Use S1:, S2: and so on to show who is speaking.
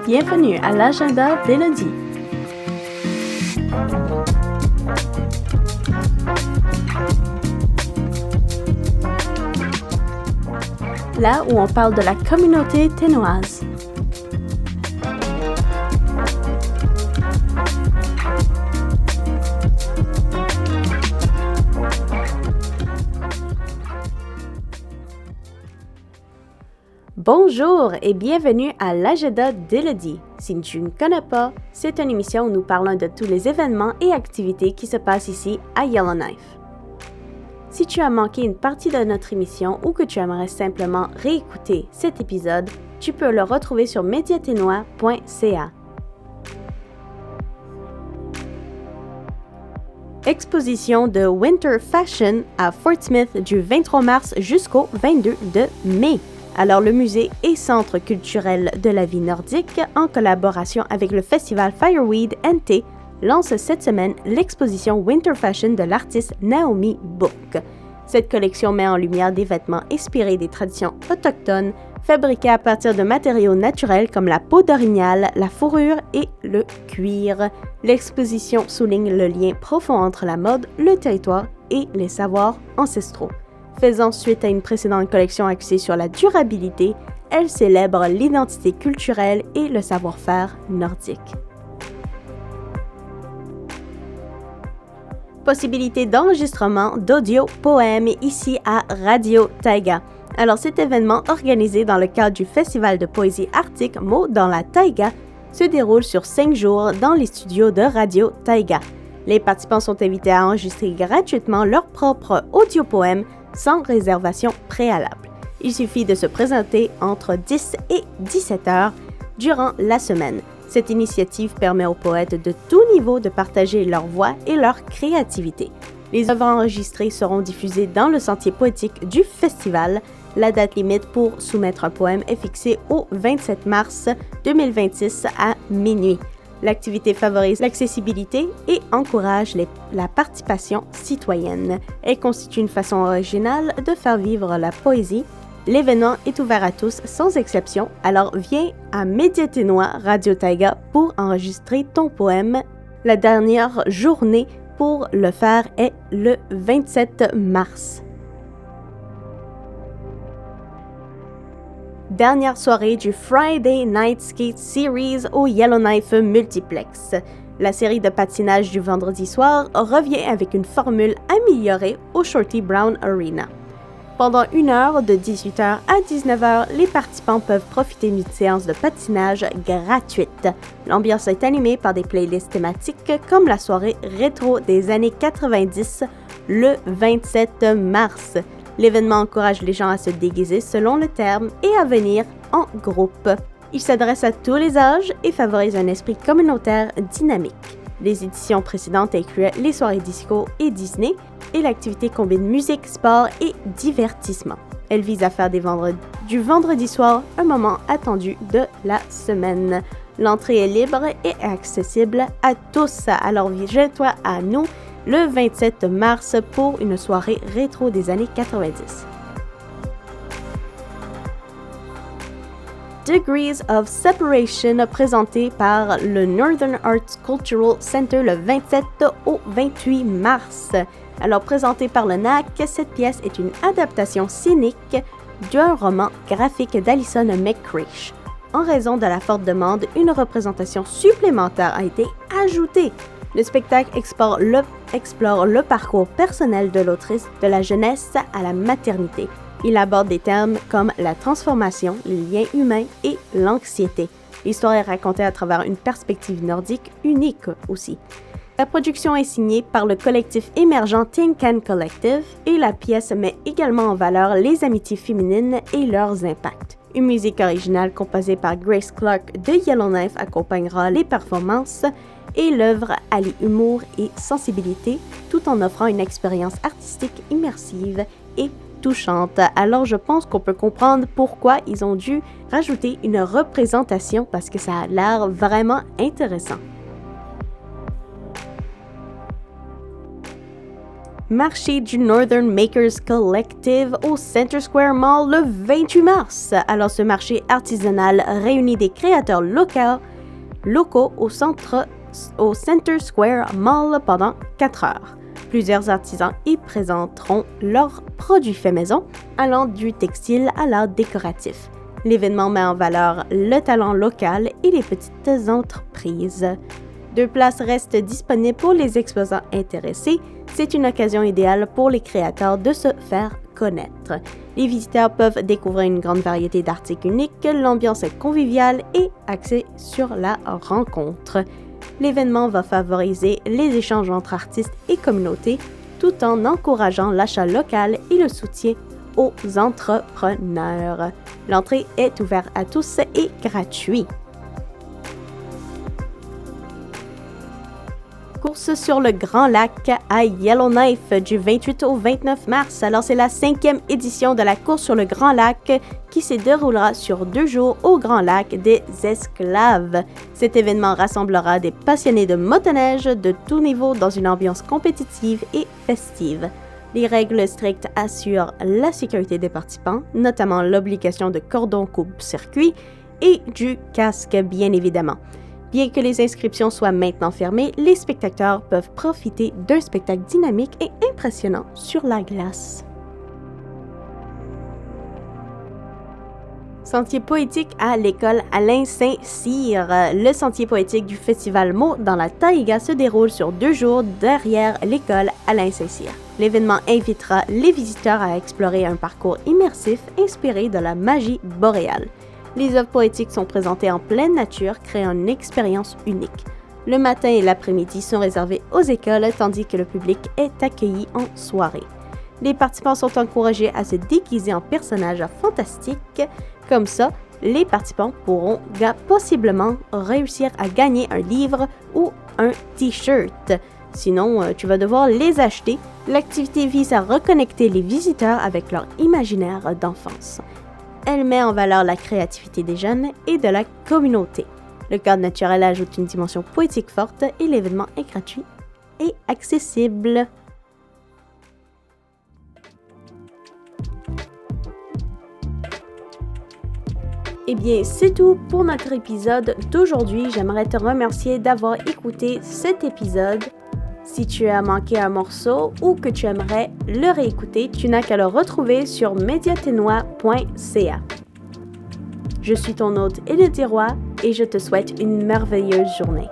S1: Bienvenue à l'agenda d'Élodie. Là où on parle de la communauté ténoise. Bonjour et bienvenue à l'agenda d'Élodie. Si tu ne connais pas, c'est une émission où nous parlons de tous les événements et activités qui se passent ici à Yellowknife. Si tu as manqué une partie de notre émission ou que tu aimerais simplement réécouter cet épisode, tu peux le retrouver sur mediaténois.ca. Exposition de Winter Fashion à Fort Smith du 23 mars jusqu'au 22 de mai. Alors, le musée et centre culturel de la vie nordique, en collaboration avec le festival Fireweed NT, lance cette semaine l'exposition Winter Fashion de l'artiste Naomi Book. Cette collection met en lumière des vêtements inspirés des traditions autochtones, fabriqués à partir de matériaux naturels comme la peau d'orignal, la fourrure et le cuir. L'exposition souligne le lien profond entre la mode, le territoire et les savoirs ancestraux. Faisant suite à une précédente collection axée sur la durabilité, elle célèbre l'identité culturelle et le savoir-faire nordique. Possibilité d'enregistrement d'audio-poèmes ici à Radio Taïga. Alors cet événement organisé dans le cadre du Festival de poésie arctique Mots dans la Taïga se déroule sur 5 jours dans les studios de Radio Taïga. Les participants sont invités à enregistrer gratuitement leur propre audio-poème sans réservation préalable. Il suffit de se présenter entre 10 et 17 heures durant la semaine. Cette initiative permet aux poètes de tout niveau de partager leur voix et leur créativité. Les œuvres enregistrées seront diffusées dans le sentier poétique du festival. La date limite pour soumettre un poème est fixée au 27 mars 2026 à minuit. L'activité favorise l'accessibilité et encourage la participation citoyenne. Elle constitue une façon originale de faire vivre la poésie. L'événement est ouvert à tous sans exception, alors viens à Mediaténois Radio Taïga pour enregistrer ton poème. La dernière journée pour le faire est le 27 mars. Dernière soirée du Friday Night Skate Series au Yellowknife Multiplex. La série de patinage du vendredi soir revient avec une formule améliorée au Shorty Brown Arena. Pendant 1 heure, de 18h à 19h, les participants peuvent profiter d'une séance de patinage gratuite. L'ambiance est animée par des playlists thématiques comme la soirée rétro des années 90 le 27 mars. L'événement encourage les gens à se déguiser selon le terme et à venir en groupe. Il s'adresse à tous les âges et favorise un esprit communautaire dynamique. Les éditions précédentes incluaient les soirées disco et Disney et l'activité combine musique, sport et divertissement. Elle vise à faire du vendredi soir un moment attendu de la semaine. L'entrée est libre et accessible à tous, alors joins-toi à nous le 27 mars pour une soirée rétro des années 90. Degrees of Separation présenté par le Northern Arts Cultural Center le 27 au 28 mars. Alors présentée par le NAC, cette pièce est une adaptation scénique d'un roman graphique d'Alison McCreish. En raison de la forte demande, une représentation supplémentaire a été ajoutée. Le spectacle explore le parcours personnel de l'autrice de la jeunesse à la maternité. Il aborde des termes comme la transformation, les liens humains et l'anxiété. L'histoire est racontée à travers une perspective nordique unique aussi. La production est signée par le collectif émergent Tin Can Collective et la pièce met également en valeur les amitiés féminines et leurs impacts. Une musique originale composée par Grace Clark de Yellowknife accompagnera les performances et l'œuvre allie humour et sensibilité tout en offrant une expérience artistique immersive et touchante. Alors je pense qu'on peut comprendre pourquoi ils ont dû rajouter une représentation parce que ça a l'air vraiment intéressant. Marché du Northern Makers Collective au Center Square Mall le 28 mars. Alors, ce marché artisanal réunit des créateurs locaux au Center Square Mall pendant 4 heures. Plusieurs artisans y présenteront leurs produits faits maison, allant du textile à l'art décoratif. L'événement met en valeur le talent local et les petites entreprises. 2 places restent disponibles pour les exposants intéressés. C'est une occasion idéale pour les créateurs de se faire connaître. Les visiteurs peuvent découvrir une grande variété d'articles uniques, l'ambiance est conviviale et axée sur la rencontre. L'événement va favoriser les échanges entre artistes et communautés tout en encourageant l'achat local et le soutien aux entrepreneurs. L'entrée est ouverte à tous et gratuite. Course sur le Grand Lac à Yellowknife du 28 au 29 mars. Alors, c'est la 5e édition de la course sur le Grand Lac qui se déroulera sur 2 jours au Grand Lac des Esclaves. Cet événement rassemblera des passionnés de motoneige de tous niveaux dans une ambiance compétitive et festive. Les règles strictes assurent la sécurité des participants, notamment l'obligation de cordon coupe-circuit et du casque, bien évidemment. Bien que les inscriptions soient maintenant fermées, les spectateurs peuvent profiter d'un spectacle dynamique et impressionnant sur la glace. Sentier poétique à l'école Alain Saint-Cyr. Le sentier poétique du Festival Mots dans la Taïga se déroule sur 2 jours derrière l'école Alain Saint-Cyr. L'événement invitera les visiteurs à explorer un parcours immersif inspiré de la magie boréale. Les œuvres poétiques sont présentées en pleine nature, créant une expérience unique. Le matin et l'après-midi sont réservés aux écoles, tandis que le public est accueilli en soirée. Les participants sont encouragés à se déguiser en personnages fantastiques. Comme ça, les participants pourront possiblement réussir à gagner un livre ou un t-shirt. Sinon, tu vas devoir les acheter. L'activité vise à reconnecter les visiteurs avec leur imaginaire d'enfance. Elle met en valeur la créativité des jeunes et de la communauté. Le cadre naturel ajoute une dimension poétique forte et l'événement est gratuit et accessible. Eh bien, c'est tout pour notre épisode d'aujourd'hui. J'aimerais te remercier d'avoir écouté cet épisode. Si tu as manqué un morceau ou que tu aimerais le réécouter, tu n'as qu'à le retrouver sur mediatenois.ca. Je suis ton hôte Élodie Roy et je te souhaite une merveilleuse journée.